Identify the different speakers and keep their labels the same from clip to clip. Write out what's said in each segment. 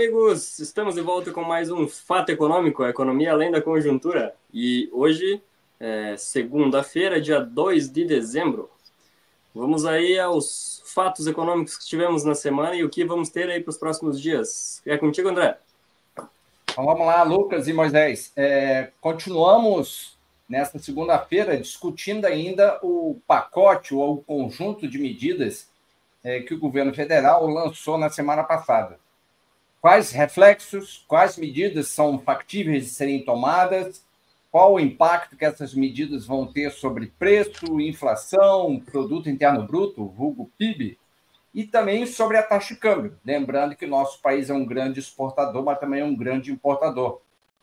Speaker 1: amigos! Estamos de volta com mais um Fato Econômico, a economia além da conjuntura. E hoje, segunda-feira, dia 2 de dezembro. Vamos aí aos fatos econômicos que tivemos na semana e o que vamos ter aí para os próximos dias. É contigo, André?
Speaker 2: Então, vamos lá, Lucas e Moisés. Continuamos nesta segunda-feira discutindo ainda o pacote ou o conjunto de medidas que o governo federal lançou na semana passada. Quais reflexos, quais medidas são factíveis de serem tomadas, qual o impacto que essas medidas vão ter sobre preço, inflação, produto interno bruto, vulgo PIB, e também sobre a taxa de câmbio. Lembrando que nosso país é um grande exportador, mas também é um grande importador.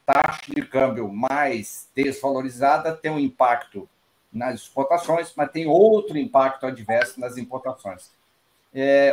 Speaker 2: Taxa de câmbio mais desvalorizada tem um impacto nas exportações, mas tem outro impacto adverso nas importações.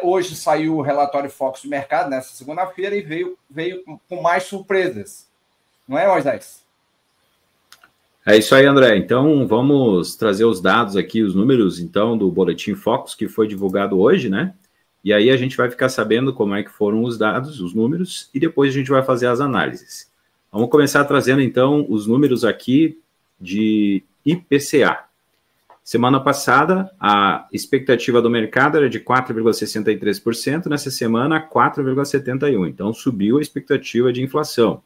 Speaker 2: Hoje saiu o relatório Focus do Mercado, nessa segunda-feira, e veio com mais surpresas. Não é, Moisés?
Speaker 3: É isso aí, André. Então, vamos trazer os dados aqui, os números, então, do Boletim Focus, que foi divulgado hoje, né? E aí a gente vai ficar sabendo como é que foram os dados, os números, e depois a gente vai fazer as análises. Vamos começar trazendo, então, os números aqui de IPCA. Semana passada, a expectativa do mercado era de 4,63%, nessa semana, 4,71%. Então, subiu a expectativa de inflação.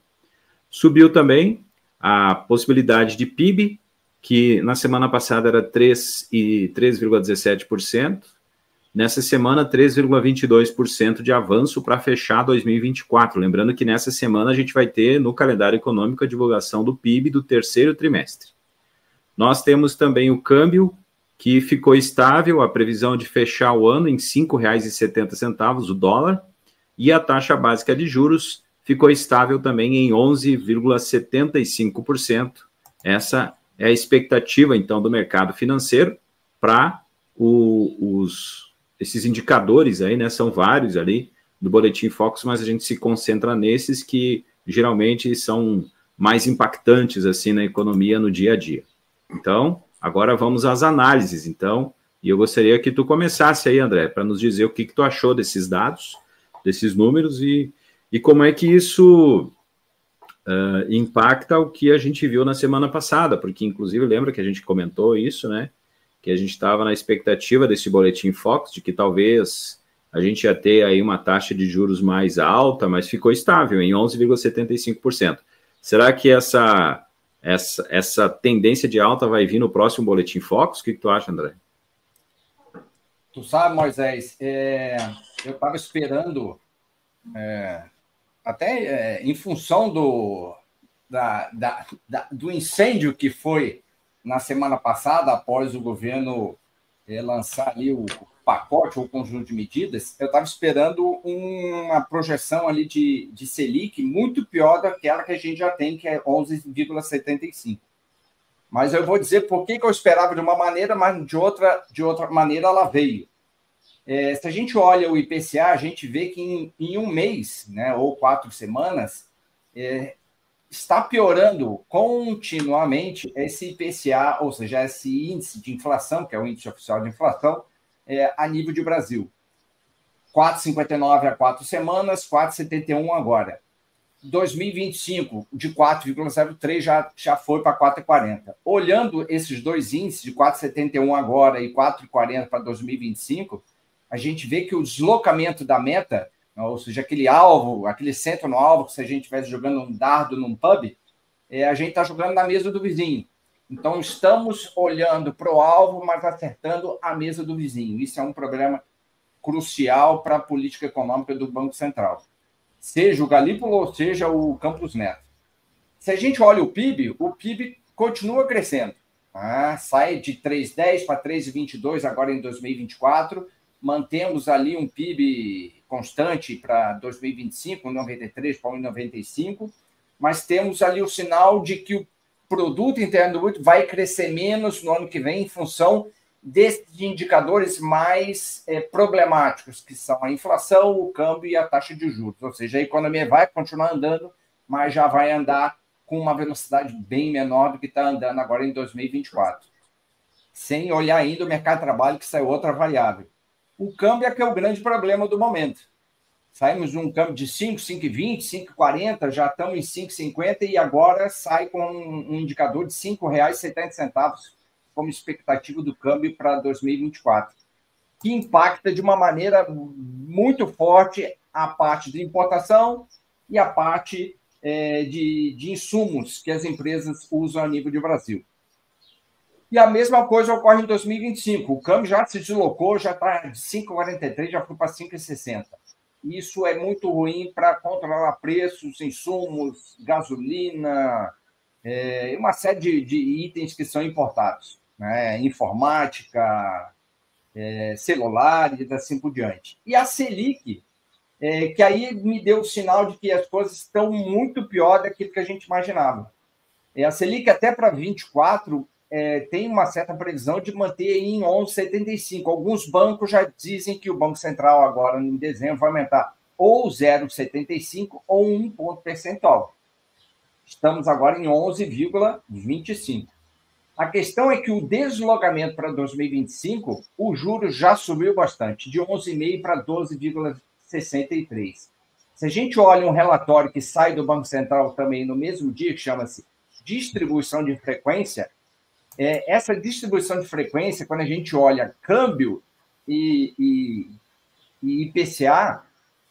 Speaker 3: Subiu também a possibilidade de PIB, que na semana passada era 3,17%. Nessa semana, 3,22% de avanço para fechar 2024. Lembrando que nessa semana a gente vai ter no calendário econômico a divulgação do PIB do terceiro trimestre. Nós temos também o câmbio, que ficou estável, a previsão de fechar o ano em R$ 5,70 o dólar, e a taxa básica de juros ficou estável também em 11,75%. Essa é a expectativa, então, do mercado financeiro para esses indicadores aí, né? São vários ali do Boletim Focus, mas a gente se concentra nesses que geralmente são mais impactantes assim na economia no dia a dia. Então, agora vamos às análises, então, e eu gostaria que tu começasse aí, André, para nos dizer o que tu achou desses dados, desses números e como é que isso impacta o que a gente viu na semana passada, porque inclusive lembra que a gente comentou isso, né? Que a gente estava na expectativa desse Boletim Focus, de que talvez a gente ia ter aí uma taxa de juros mais alta, mas ficou estável em 11,75%. Será que essa tendência de alta vai vir no próximo Boletim Focus? O que tu acha, André?
Speaker 2: Tu sabe, Moisés, eu estava esperando, até em função do incêndio que foi na semana passada, após o governo lançar ali o pacote ou o conjunto de medidas, eu estava esperando uma projeção ali de Selic muito pior daquela que a gente já tem, que é 11,75. Mas eu vou dizer por que eu esperava de uma maneira, mas de outra maneira ela veio. Se a gente olha o IPCA, a gente vê que em um mês, né, ou 4 semanas, está piorando continuamente esse IPCA, ou seja, esse índice de inflação, que é o índice oficial de inflação, a nível de Brasil. 4,59 há 4 semanas, 4,71 agora. 2025, de 4,03 já foi para 4,40. Olhando esses dois índices, de 4,71 agora e 4,40 para 2025, a gente vê que o deslocamento da meta, ou seja, aquele alvo, aquele centro no alvo, que se a gente estivesse jogando um dardo num pub, a gente está jogando na mesa do vizinho. Então, estamos olhando para o alvo, mas acertando a mesa do vizinho. Isso é um problema crucial para a política econômica do Banco Central. Seja o Galípolo ou seja o Campos Neto. Se a gente olha o PIB continua crescendo. Sai de 3,10 para 3,22 agora em 2024. Mantemos ali um PIB constante para 2025, 1,93 para 1,95, mas temos ali o sinal de que o produto interno bruto vai crescer menos no ano que vem em função desses indicadores mais problemáticos, que são a inflação, o câmbio e a taxa de juros. Ou seja, a economia vai continuar andando, mas já vai andar com uma velocidade bem menor do que está andando agora em 2024. Sem olhar ainda o mercado de trabalho, que sai outra variável. O câmbio é que é o grande problema do momento. Saímos de um câmbio de 5, 5,20, 5,40, já estamos em 5,50 e agora sai com um indicador de R$ 5,70 como expectativa do câmbio para 2024, que impacta de uma maneira muito forte a parte de importação e a parte de insumos que as empresas usam a nível de Brasil. E a mesma coisa ocorre em 2025. O câmbio já se deslocou, já está de 5,43, já foi para 5,60. Isso é muito ruim para controlar preços, insumos, gasolina, uma série de itens que são importados, né? Informática, celulares, assim por diante. E a Selic, que aí me deu o sinal de que as coisas estão muito pior daquilo que a gente imaginava. A Selic até para 24 tem uma certa previsão de manter em 11,75. Alguns bancos já dizem que o Banco Central agora, em dezembro, vai aumentar ou 0,75 ou 1 ponto percentual. Estamos agora em 11,25. A questão é que o deslocamento para 2025, o juros já subiu bastante, de 11,5 para 12,63. Se a gente olha um relatório que sai do Banco Central também no mesmo dia, que chama-se distribuição de frequência, essa distribuição de frequência, quando a gente olha câmbio e IPCA,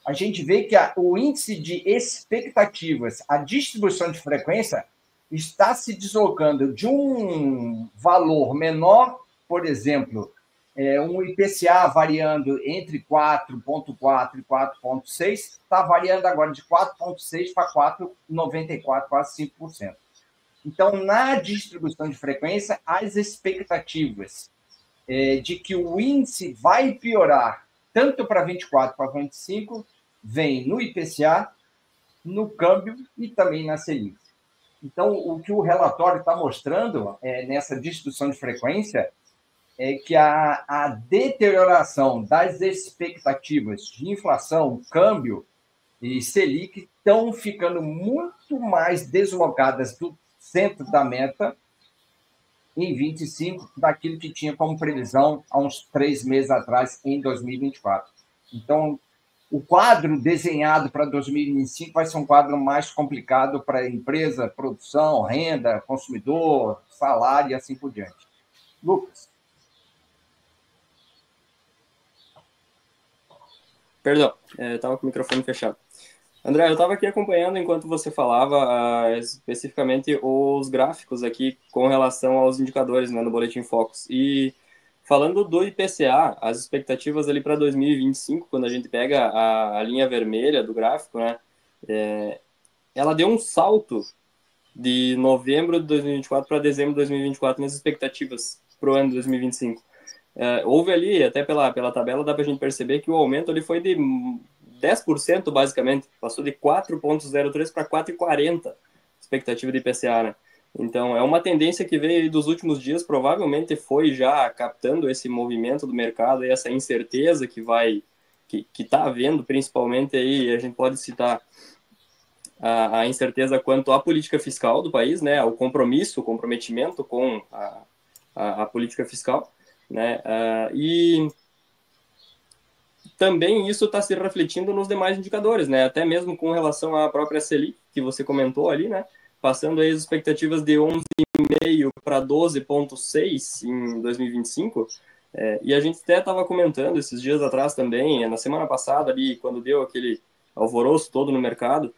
Speaker 2: a gente vê que o índice de expectativas, a distribuição de frequência, está se deslocando de um valor menor, por exemplo, um IPCA variando entre 4,4 e 4,6, está variando agora de 4,6 para 4,94, quase 5%. Então, na distribuição de frequência, as expectativas de que o índice vai piorar tanto para 24 para 25 vem no IPCA, no câmbio e também na Selic. Então, o que o relatório está mostrando nessa distribuição de frequência é que a deterioração das expectativas de inflação, câmbio e Selic estão ficando muito mais deslocadas do centro da meta em 25 daquilo que tinha como previsão há uns 3 meses atrás, em 2024. Então, o quadro desenhado para 2025 vai ser um quadro mais complicado para empresa, produção, renda, consumidor, salário e assim por diante. Lucas.
Speaker 1: Perdão, estava com o microfone fechado. André, eu estava aqui acompanhando enquanto você falava especificamente os gráficos aqui com relação aos indicadores, né, no Boletim Focus. E falando do IPCA, as expectativas ali para 2025, quando a gente pega a linha vermelha do gráfico, né, ela deu um salto de novembro de 2024 para dezembro de 2024 nas expectativas para o ano de 2025. Houve ali, até pela tabela, dá para a gente perceber que o aumento ali foi de 10%, basicamente. Passou de 4,03 para 4,40 expectativa de IPCA, né? Então, é uma tendência que veio dos últimos dias, provavelmente foi já captando esse movimento do mercado e essa incerteza que está havendo, principalmente aí, a gente pode citar a incerteza quanto à política fiscal do país, né? O comprometimento com a política fiscal, né? E também isso está se refletindo nos demais indicadores, né? Até mesmo com relação à própria Selic, que você comentou ali, né? Passando aí as expectativas de 11,5 para 12,6 em 2025. E a gente até estava comentando esses dias atrás também, na semana passada ali, quando deu aquele alvoroço todo no mercado,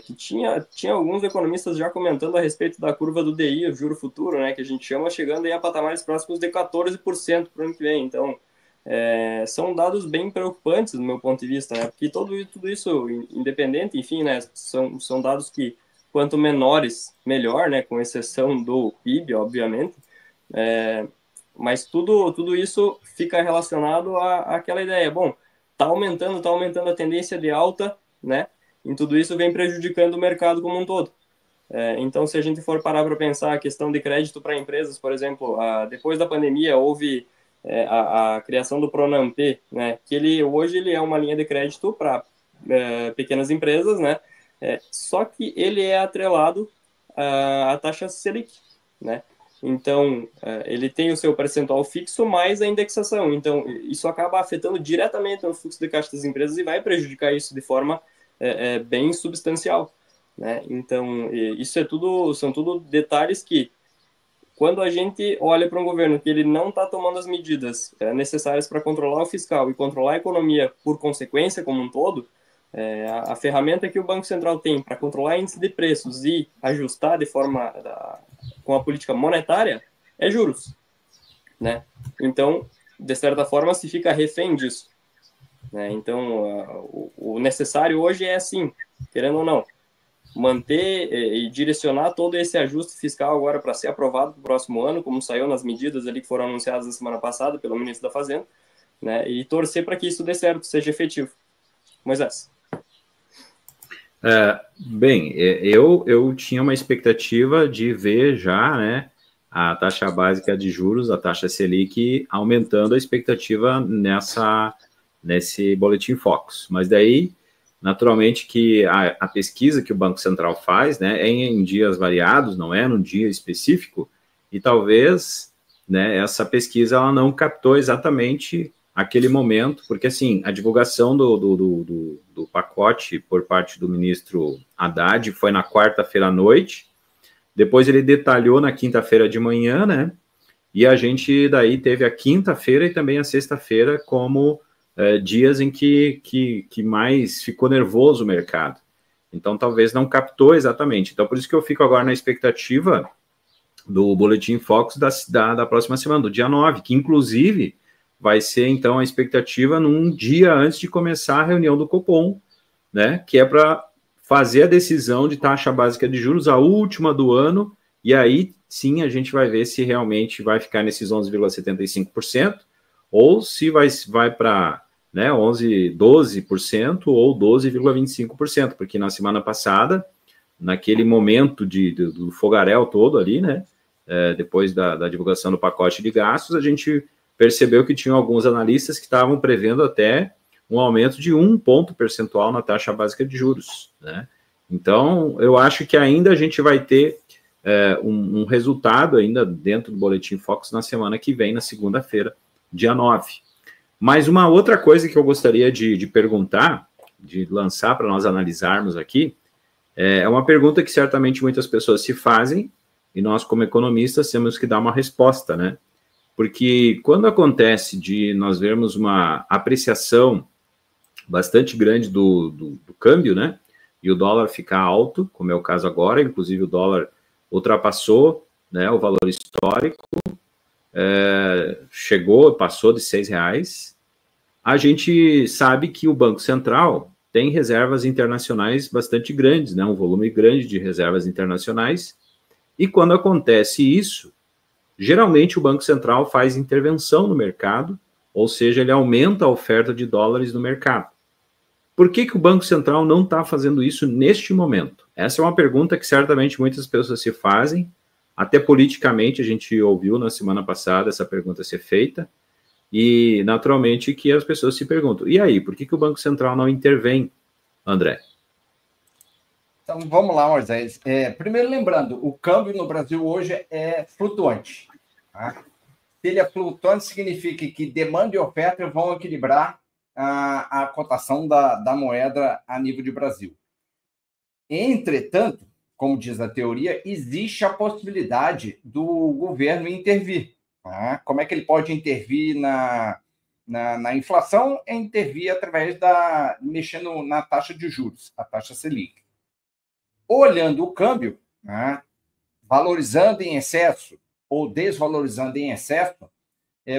Speaker 1: que tinha alguns economistas já comentando a respeito da curva do DI, o juro futuro, né? Que a gente chama, chegando aí a patamares próximos de 14% para o ano que vem. Então, são dados bem preocupantes do meu ponto de vista, né? Porque tudo isso, independente, enfim, né? São dados que, quanto menores, melhor, né? Com exceção do PIB, obviamente. Mas tudo isso fica relacionado àquela ideia. Bom, tá aumentando a tendência de alta, né? E tudo isso vem prejudicando o mercado como um todo. Então, se a gente for parar para pensar a questão de crédito para empresas, por exemplo, depois da pandemia houve a criação do Pronamp, né, que hoje ele é uma linha de crédito para pequenas empresas, né, só que ele é atrelado à taxa Selic, né, Então, ele tem o seu percentual fixo mais a indexação. Então, isso acaba afetando diretamente o fluxo de caixa das empresas e vai prejudicar isso de forma bem substancial, né? Então, são tudo detalhes que, quando a gente olha para um governo que ele não está tomando as medidas necessárias para controlar o fiscal e controlar a economia por consequência como um todo, a ferramenta que o Banco Central tem para controlar índice de preços e ajustar de forma com a política monetária é juros, né? Então, de certa forma, se fica refém disso, né? Então, o necessário hoje é assim, querendo ou não, manter e direcionar todo esse ajuste fiscal agora para ser aprovado para o próximo ano, como saiu nas medidas ali que foram anunciadas na semana passada pelo ministro da Fazenda, né? E torcer para que isso dê certo, seja efetivo. Moisés.
Speaker 3: Bem, eu tinha uma expectativa de ver já, né, a taxa básica de juros, a taxa Selic, aumentando a expectativa nesse Boletim Focus. Mas daí, naturalmente, que a pesquisa que o Banco Central faz, né, é em dias variados, não é num dia específico, e talvez, né, essa pesquisa ela não captou exatamente aquele momento, porque assim, a divulgação do pacote por parte do ministro Haddad foi na quarta-feira à noite, depois ele detalhou na quinta-feira de manhã, né? E a gente daí teve a quinta-feira e também a sexta-feira como dias em que mais ficou nervoso o mercado. Então, talvez não captou exatamente. Então, por isso que eu fico agora na expectativa do Boletim Focus da próxima semana, do dia 9, que inclusive vai ser, então, a expectativa num dia antes de começar a reunião do Copom, né, que é para fazer a decisão de taxa básica de juros, a última do ano, e aí, sim, a gente vai ver se realmente vai ficar nesses 11,75%, ou se vai para 11, 12% ou 12,25%, porque na semana passada, naquele momento do fogaréu todo ali, né, depois da divulgação do pacote de gastos, a gente percebeu que tinha alguns analistas que estavam prevendo até um aumento de 1 ponto percentual na taxa básica de juros, né? Então, eu acho que ainda a gente vai ter um resultado ainda dentro do Boletim Focus na semana que vem, na segunda-feira, dia 9. Mas uma outra coisa que eu gostaria de perguntar, de lançar para nós analisarmos aqui, é uma pergunta que certamente muitas pessoas se fazem, e nós, como economistas, temos que dar uma resposta, né? Porque quando acontece de nós vermos uma apreciação bastante grande do câmbio, né? E o dólar ficar alto, como é o caso agora, inclusive o dólar ultrapassou, né, o valor histórico, passou de R$6. A gente sabe que o Banco Central tem reservas internacionais bastante grandes, né? Um volume grande de reservas internacionais. E quando acontece isso, geralmente o Banco Central faz intervenção no mercado, ou seja, ele aumenta a oferta de dólares no mercado. Por que o Banco Central não está fazendo isso neste momento? Essa é uma pergunta que certamente muitas pessoas se fazem, até politicamente a gente ouviu na semana passada essa pergunta ser feita, e naturalmente que as pessoas se perguntam, e aí, por que o Banco Central não intervém, André?
Speaker 2: Então, vamos lá, Moisés. Primeiro, lembrando, o câmbio no Brasil hoje é flutuante. Tá? Se ele é flutuante, significa que demanda e oferta vão equilibrar a cotação da moeda a nível de Brasil. Entretanto, como diz a teoria, existe a possibilidade do governo intervir. Tá? Como é que ele pode intervir na inflação? É intervir através mexendo na taxa de juros, a taxa Selic. Olhando o câmbio, né, valorizando em excesso ou desvalorizando em excesso,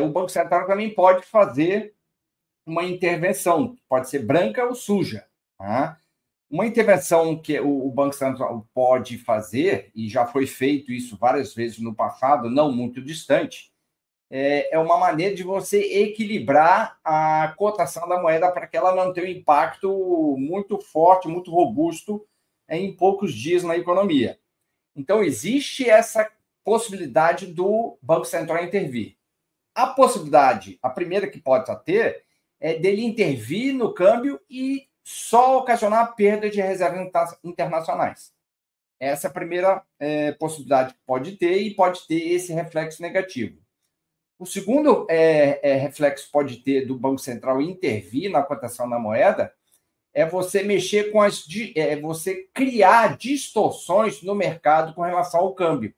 Speaker 2: o Banco Central também pode fazer uma intervenção, pode ser branca ou suja. Tá? Uma intervenção que o Banco Central pode fazer, e já foi feito isso várias vezes no passado, não muito distante, é uma maneira de você equilibrar a cotação da moeda para que ela não tenha um impacto muito forte, muito robusto em poucos dias na economia. Então, existe essa possibilidade do Banco Central intervir. A possibilidade, a primeira que pode ter, é dele intervir no câmbio e só ocasionar perda de reservas internacionais. Essa é a primeira possibilidade que pode ter, e pode ter esse reflexo negativo. O segundo reflexo pode ter do Banco Central intervir na cotação da moeda é você mexer com você criar distorções no mercado com relação ao câmbio.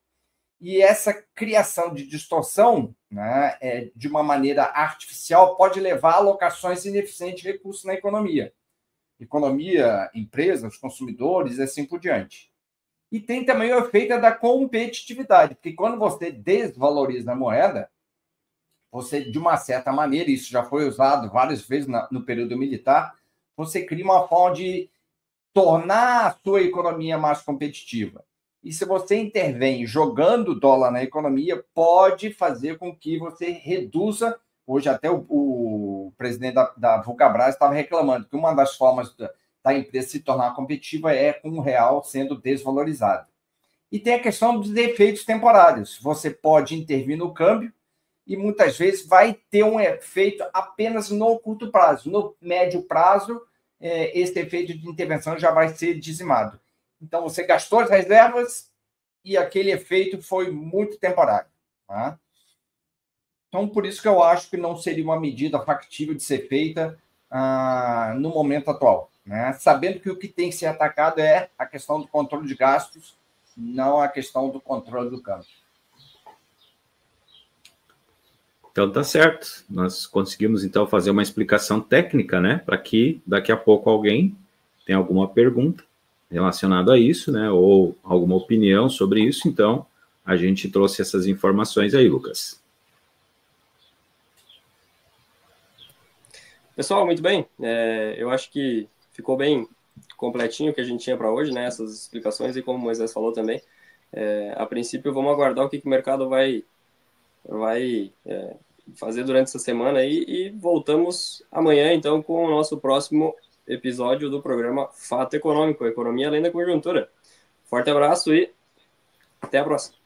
Speaker 2: E essa criação de distorção, né, de uma maneira artificial, pode levar a alocações ineficientes de recursos na economia. Economia, empresas, consumidores, e assim por diante. E tem também o efeito da competitividade, porque quando você desvaloriza a moeda, você, de uma certa maneira, isso já foi usado várias vezes no período militar, você cria uma forma de tornar a sua economia mais competitiva. E se você intervém jogando dólar na economia, pode fazer com que você reduza. Hoje até o presidente da Vulcabras estava reclamando que uma das formas da empresa se tornar competitiva é com o real sendo desvalorizado. E tem a questão dos efeitos temporários. Você pode intervir no câmbio e muitas vezes vai ter um efeito apenas no curto prazo. No médio prazo, esse efeito de intervenção já vai ser dizimado. Então, você gastou as reservas e aquele efeito foi muito temporário. Tá? Então, por isso que eu acho que não seria uma medida factível de ser feita no momento atual. Né? Sabendo que o que tem que ser atacado é a questão do controle de gastos, não a questão do controle do câmbio.
Speaker 3: Então tá certo, nós conseguimos então fazer uma explicação técnica, né, para que daqui a pouco alguém tenha alguma pergunta relacionada a isso, né, ou alguma opinião sobre isso. Então a gente trouxe essas informações aí, Lucas.
Speaker 1: Pessoal, muito bem, eu acho que ficou bem completinho o que a gente tinha para hoje, né, essas explicações, e como o Moisés falou também, a princípio vamos aguardar o que o mercado vai fazer durante essa semana aí, e voltamos amanhã, então, com o nosso próximo episódio do programa Fato Econômico, Economia Além da Conjuntura. Forte abraço e até a próxima.